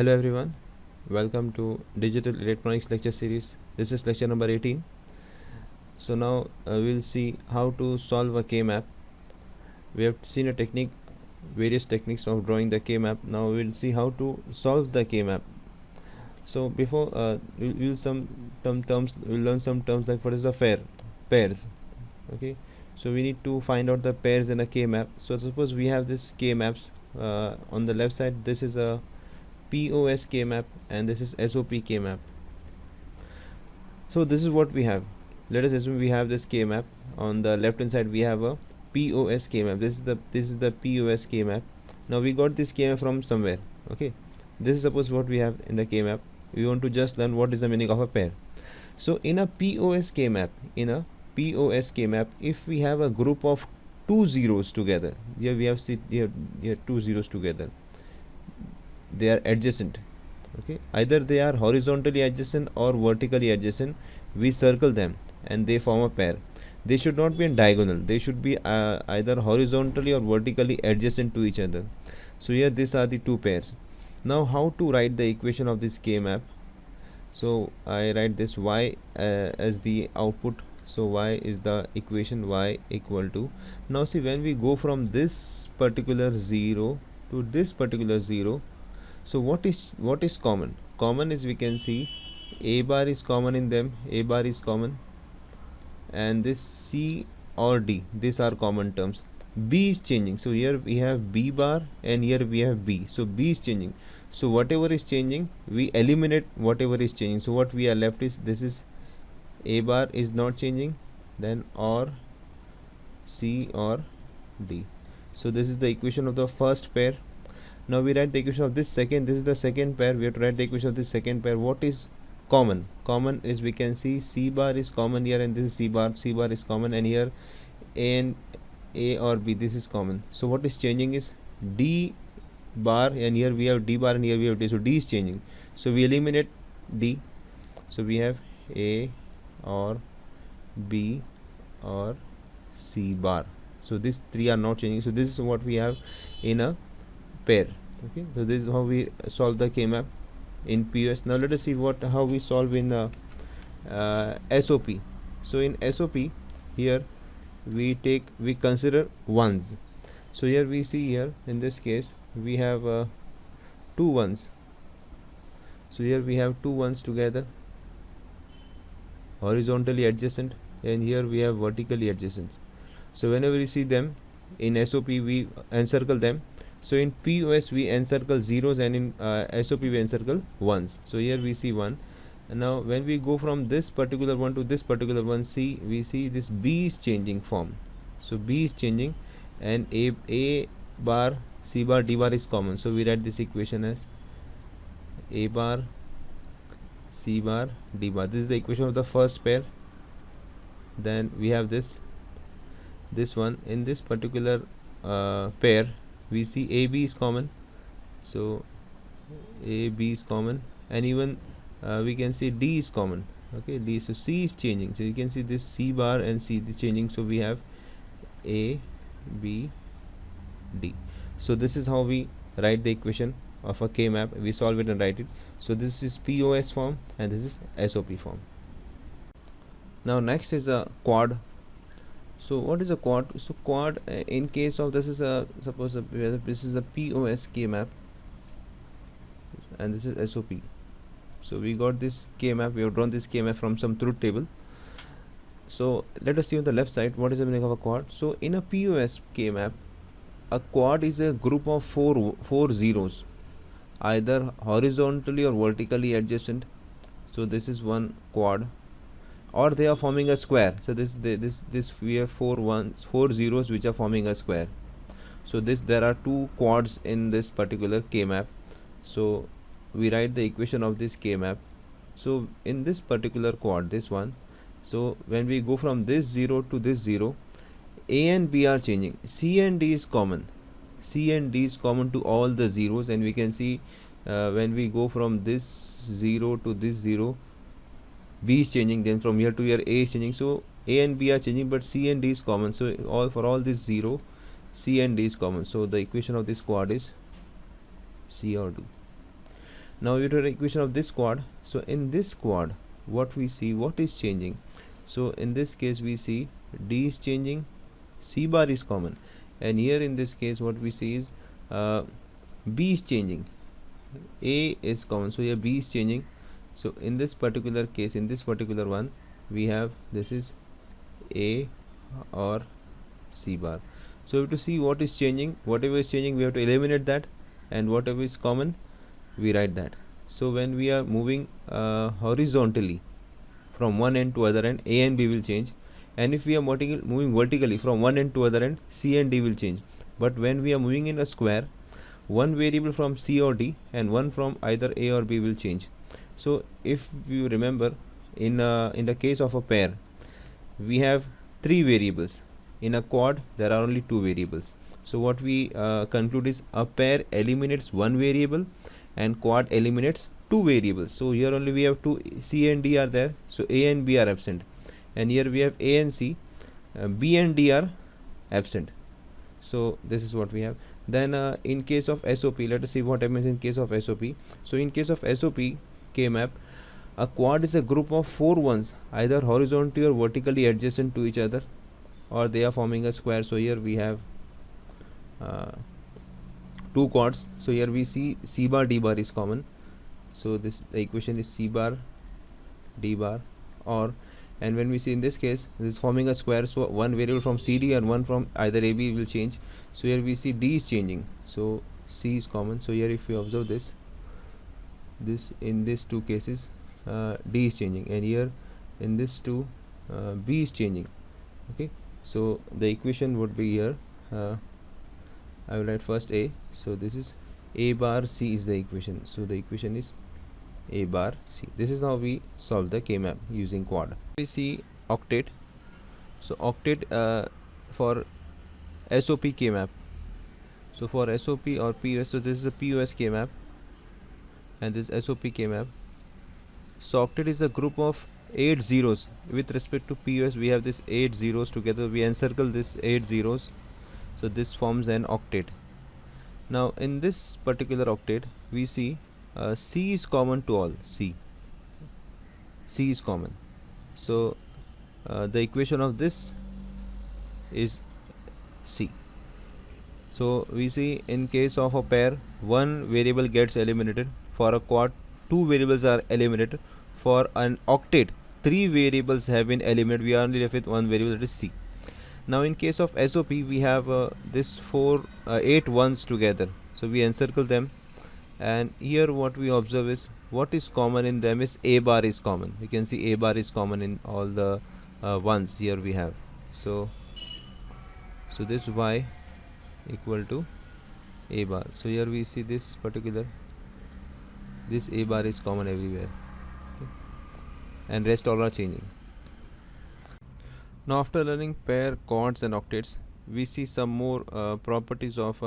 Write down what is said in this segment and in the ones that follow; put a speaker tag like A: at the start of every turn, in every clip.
A: Hello everyone, welcome to Digital Electronics lecture series. This is lecture number 18. So now we'll see how to solve a K-map. We have seen a technique, various techniques of drawing the K-map. Now we'll see how to solve the K-map. So before we'll use some terms, we'll learn some terms like what is the pairs. Okay, so we need to find out the pairs in a K-map. So suppose we have this K-maps on the left side. This is a POS K-map and this is SOP K-map. So this is what we have. Let us assume we have this K-map. On the left hand side we have a POS K-map. This is the POS K-map. Now we got this K-map from somewhere. Okay, this is suppose what we have in the K-map. We want to just learn what is the meaning of a pair. So in a POS K-map, if we have a group of two zeros together, here we have here two zeros together, they are adjacent. Okay, either they are horizontally adjacent or vertically adjacent. We circle them and they form a pair. They should not be in diagonal, they should be either horizontally or vertically adjacent to each other. So here these are the two pairs. Now how to write the equation of this K-map? So I write this y as the output. So y is the equation, y equal to, now see, when we go from this particular 0 to this particular 0, so what is common? Common is, we can see a bar is common in them, a bar is common, and this c or d, these are common terms. B is changing, so here we have b bar and here we have b, so b is changing. So whatever is changing, we eliminate whatever is changing. So what we are left is, this is a bar is not changing, then or c or d. So this is the equation of the first pair. Now we write the equation of this second. This is the second pair. We have to write the equation of this second pair. What is common? Common is, we can see c bar is common here and this is c bar. C bar is common, and here a or b, this is common. So what is changing is d bar, and here we have d bar and here we have d. So d is changing. So we eliminate d. So we have a or b or c bar. So these three are not changing. So this is what we have in a pair. Okay, so this is how we solve the K-map in POS. Now let us see how we solve in SOP. So in SOP, here we consider ones. So here we see, here in this case we have two ones. So here we have two ones together, horizontally adjacent, and here we have vertically adjacent. So whenever we see them in SOP, we encircle them. So in POS we encircle zeros, and in SOP we encircle ones. So here we see one. And now when we go from this particular one to this particular one, we see this B is changing form. So B is changing, and A bar, C bar, D bar is common. So we write this equation as A bar, C bar, D bar. This is the equation of the first pair. Then we have this one. In this particular pair, we see AB is common. So AB is common, and even we can say D is common. Okay, D. So C is changing. So you can see this C bar and C is changing. So we have A, B, D. So this is how we write the equation of a K-map. We solve it and write it. So this is POS form and this is SOP form. Now next is a quad. So what is a quad? So quad, in case of this is a, suppose this is a POS K-map and this is SOP. So we got this K-map, we have drawn this K-map from some truth table. So let us see on the left side what is the meaning of a quad. So in a POS K-map, a quad is a group of four zeros, either horizontally or vertically adjacent. So this is one quad, or they are forming a square. So this we have four zeros which are forming a square. So there are two quads in this particular K-map. So we write the equation of this K-map. So in this particular quad, this one, so when we go from this 0 to this 0, A and B are changing. C and D is common. C and D is common to all the zeros, and we can see when we go from this 0 to this 0, B is changing, then from here to here A is changing. So A and B are changing, but C and D is common. So for all this 0, C and D is common. So the equation of this quad is C or D. Now you have the equation of this quad. So in this quad, what we see, what is changing? So in this case we see D is changing, C bar is common, and here in this case what we see is B is changing, A is common, so here B is changing. So in this particular case, in this particular one, we have this is A or C bar. So we have to see what is changing. Whatever is changing, we have to eliminate that, and whatever is common, we write that. So when we are moving horizontally from one end to other end, A and B will change, and if we are moving vertically from one end to other end, C and D will change. But when we are moving in a square, one variable from C or D and one from either A or B will change. So if you remember, in the case of a pair, we have three variables. In a quad, there are only two variables. So what we conclude is a pair eliminates one variable and quad eliminates two variables. So here only we have two, C and D are there, so A and B are absent, and here we have A and C, B and D are absent. So this is what we have. Then in case of SOP, let us see what happens in case of SOP. So in case of SOP K-map, a quad is a group of four ones, either horizontally or vertically adjacent to each other, or they are forming a square. So here we have two quads. So here we see C bar D bar is common. So this the equation is C bar D bar, or, and when we see in this case, this is forming a square, so one variable from CD and one from either AB will change. So here we see D is changing, so C is common. So here if you observe this in these two cases, D is changing, and here in this two, B is changing. Okay, so the equation would be here, I will write first A. So this is A bar C is the equation. So the equation is A bar C. This is how we solve the K-map using quad. We see octet. So octet for SOP K-map. So for SOP or POS, so this is a POS K-map and this SOP K-map. So octet is a group of 8 zeros. With respect to POS, we have this 8 zeros together. We encircle this 8 zeros. So this forms an octet. Now in this particular octet, we see C is common to all. C is common. So the equation of this is C. So we see in case of a pair, one variable gets eliminated. For a quad, two variables are eliminated. For an octet, three variables have been eliminated. We are only left with one variable, that is C. Now in case of SOP, we have this 8 ones together. So we encircle them, and here what we observe is what is common in them is A bar is common. We can see A bar is common in all the ones here we have. So this Y equal to A bar. So here we see this particular, this A bar is common everywhere, okay, and rest all are changing. Now after learning pair, quads and octets, we see some more properties of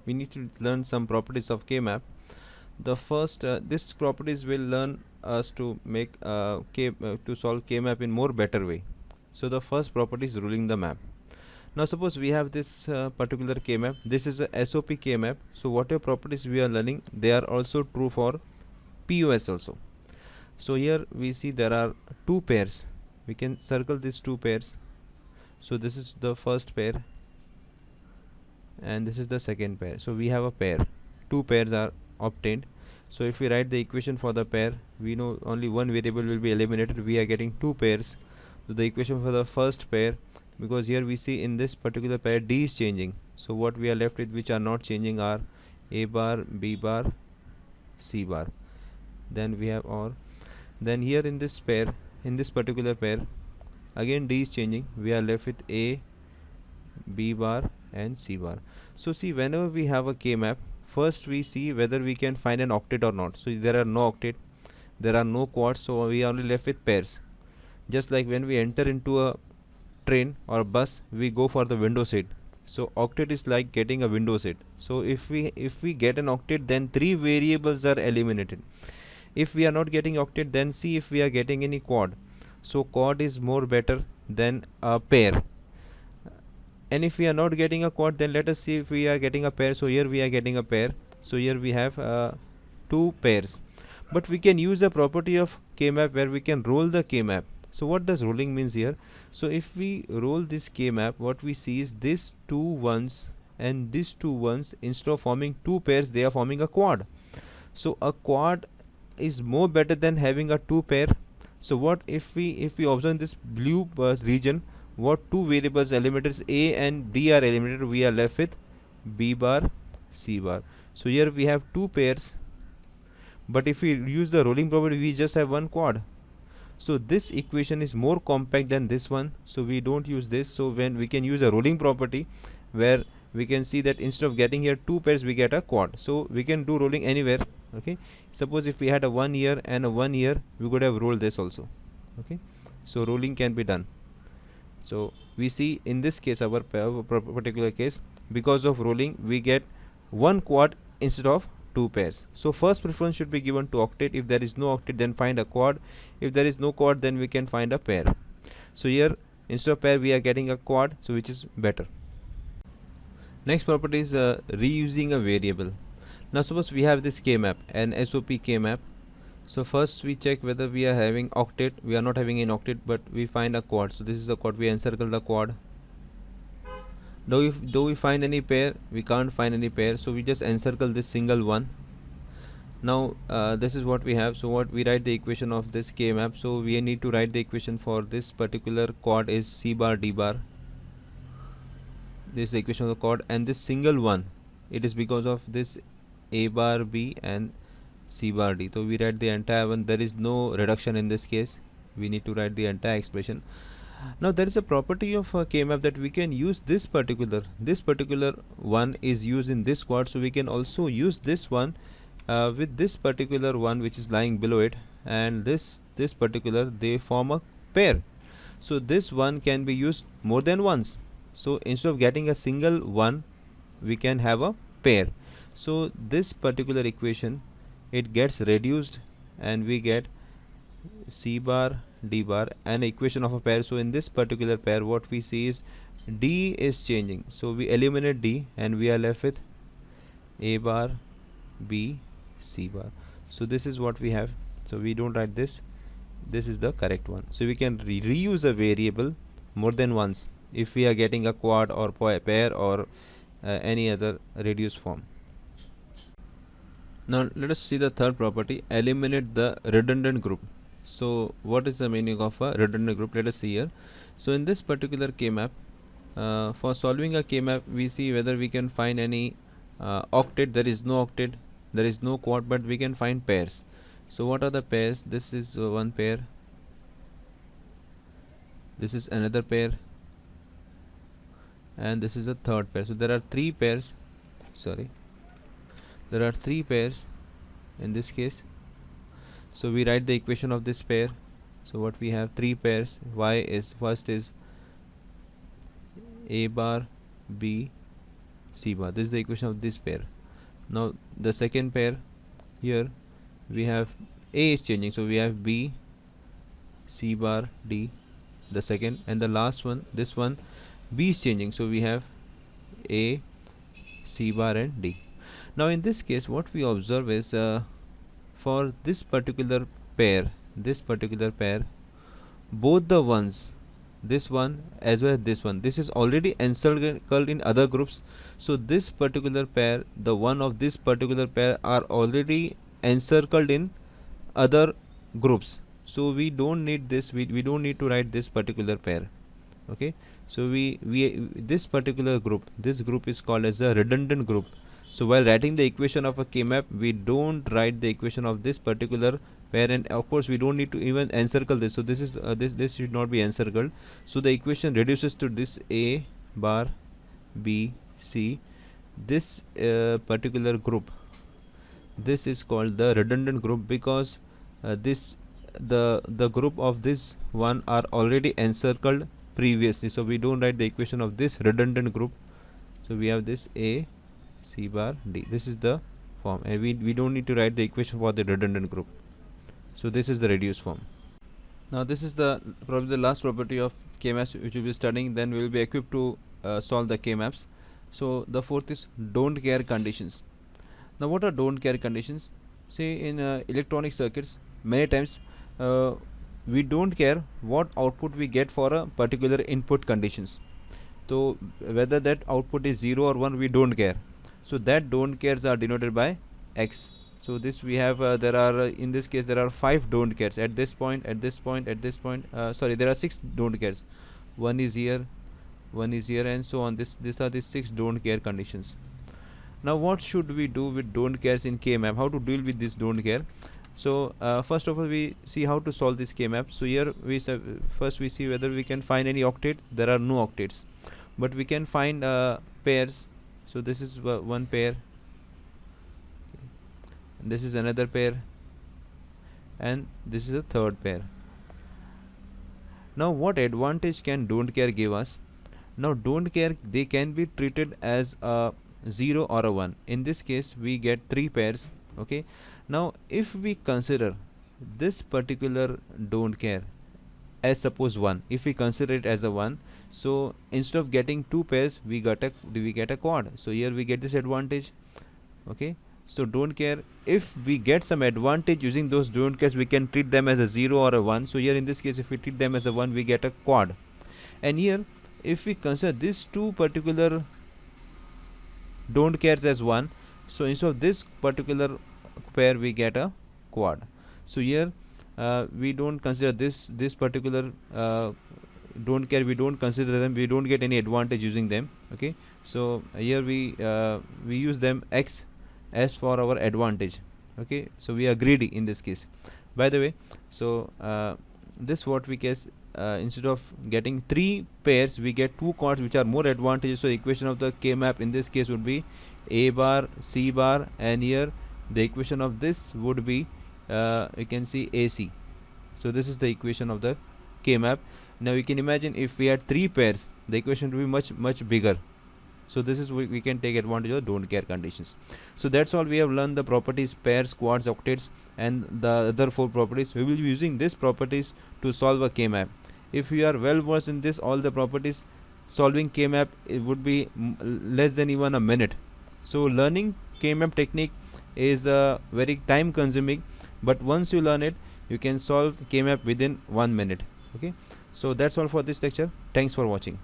A: we need to learn some properties of K-map. The first, this properties will learn us to make to solve K-map in more better way. So the first property is ruling the map. Now suppose we have this particular K-map. This is a SOP K-map. So whatever properties we are learning, they are also true for POS also. So here we see there are two pairs. We can circle these two pairs. So this is the first pair and this is the second pair. So we have a pair. Two pairs are obtained. So if we write the equation for the pair, we know only one variable will be eliminated. We are getting two pairs. So the equation for the first pair, because here we see in this particular pair D is changing. So what we are left with which are not changing are A bar, B bar, C bar. Then we have OR. Then here in this pair, in this particular pair, again D is changing. We are left with A, B bar and C bar. So see, whenever we have a K-map, first we see whether we can find an octet or not. So there are no octet, there are no quads, so we are only left with pairs. Just like when we enter into a train or a bus, we go for the window seat. So octet is like getting a window seat. So if we get an octet, then three variables are eliminated. If we are not getting octet, then see if we are getting any quad. So quad is more better than a pair. And if we are not getting a quad, then let us see if we are getting a pair. So here we are getting a pair. So here we have two pairs. But we can use the property of K-map where we can roll the K-map. So what does rolling means here? So if we roll this K-map, what we see is this two ones and these two ones, instead of forming two pairs, they are forming a quad. So a quad is more better than having a two pair. So what if we observe this blue region, what two variables eliminated, A and D are eliminated, we are left with B bar, C bar. So here we have two pairs, but if we use the rolling property, we just have one quad. So this equation is more compact than this one, so we don't use this. So when we can use a rolling property where we can see that instead of getting here two pairs, we get a quad. So we can do rolling anywhere. Okay, suppose if we had a 1 year and a 1 year, we could have rolled this also. Okay, so rolling can be done. So we see in this case, our particular case, because of rolling, we get one quad instead of two pairs. So first preference should be given to octet. If there is no octet, then find a quad. If there is no quad, then we can find a pair. So here instead of pair, we are getting a quad, so which is better. Next property is reusing a variable. Now suppose we have this K-map, an SOP K-map. So first we check whether we are having octet. We are not having an octet, but we find a quad. So this is a quad. We encircle the quad. Do we find any pair? We can't find any pair, so we just encircle this single one. Now this is what we have. So what we write the equation of this K-map. So we need to write the equation for this particular quad is C bar D bar. This is the equation of the quad, and this single one, it is because of this A bar B and C bar D. So we write the entire one. There is no reduction in this case. We need to write the entire expression. Now there is a property of K-map that we can use this particular one is used in this quad, so we can also use this one with this particular one which is lying below it, and this particular, they form a pair. So this one can be used more than once. So instead of getting a single one, we can have a pair. So this particular equation, it gets reduced and we get C bar D bar, an equation of a pair. So in this particular pair, what we see is D is changing, so we eliminate D and we are left with A bar B C bar. So this is what we have. So we don't write this. This is the correct one. So we can reuse a variable more than once if we are getting a quad or pair or any other reduced form. Now let us see the third property, eliminate the redundant group. So what is the meaning of a redundant group? Let us see here. So in this particular K-map, for solving a K-map, we see whether we can find any octet. There is no octet, there is no quad, but we can find pairs. So what are the pairs? This is one pair, this is another pair, and this is a third pair. So there are three pairs. There are three pairs in this case. So we write the equation of this pair. So what we have, three pairs. Y is, first is A bar B C bar. This is the equation of this pair. Now the second pair, here we have A is changing, so we have B C bar D, the second, and the last one, this one, B is changing, so we have A C bar and D. Now in this case, what we observe is for this particular pair, both the ones, this one as well as this one, this is already encircled in other groups. So this particular pair, the one of this particular pair, are already encircled in other groups. So we don't need this. We don't need to write this particular pair. Okay. So we this particular group, this group is called as a redundant group. So while writing the equation of a K-map, we don't write the equation of this particular pair, and of course we don't need to even encircle this. So this is this should not be encircled. So the equation reduces to this A bar B C. This particular group, this is called the redundant group, because the group of this one are already encircled previously. So we don't write the equation of this redundant group. So we have this A C bar D. This is the form, and we don't need to write the equation for the redundant group. So this is the reduced form. Now this is the probably the last property of K-maps which we will be studying. Then we will be equipped to solve the K-maps. So the fourth is don't care conditions. Now what are don't care conditions? See, in electronic circuits, many times uh, we don't care what output we get for a particular input conditions. So whether that output is 0 or 1, we don't care. So that don't cares are denoted by x. So this we have, there are in this case there are 5 don't cares at this point, at this point, at this point. Sorry, there are 6 don't cares. One is here, one is here, and so on. These are the 6 don't care conditions. Now what should we do with don't cares in K-map? How to deal with this don't care? So first of all, we see how to solve this K-map. So here first we see whether we can find any octet. There are no octets, but we can find pairs. So this is one pair, this is another pair, and this is a third pair. Now what advantage can don't care give us? Now don't care, they can be treated as a 0 or a 1. In this case we get 3 pairs. Okay, now if we consider this particular don't care as suppose 1, if we consider it as a 1, so instead of getting 2 pairs we get a quad. So here we get this advantage. Okay, so don't care, if we get some advantage using those don't cares, we can treat them as a 0 or a 1. So here in this case, if we treat them as a 1, we get a quad. And here if we consider these two particular don't cares as 1, so instead of this particular pair we get a quad. So here we don't consider this particular don't care, we don't consider them, we don't get any advantage using them. Okay, so here we use them x as for our advantage. Okay, so we are greedy in this case. By the way, so this what we case, instead of getting 3 pairs we get 2 quads which are more advantageous. So equation of the K map in this case would be a bar c bar, and here the equation of this would be you can see AC. So this is the equation of the K map. Now you can imagine if we had 3 pairs, the equation would be much bigger. So this is we can take advantage of don't care conditions. So that's all. We have learned the properties pairs, quads, octets, and the other 4 properties. We will be using these properties to solve a K map. If you are well versed in this all the properties, solving K map it would be less than even a minute. So learning K map technique is very time consuming, but once you learn it you can solve K map within 1 minute. Okay, so that's all for this lecture. Thanks for watching.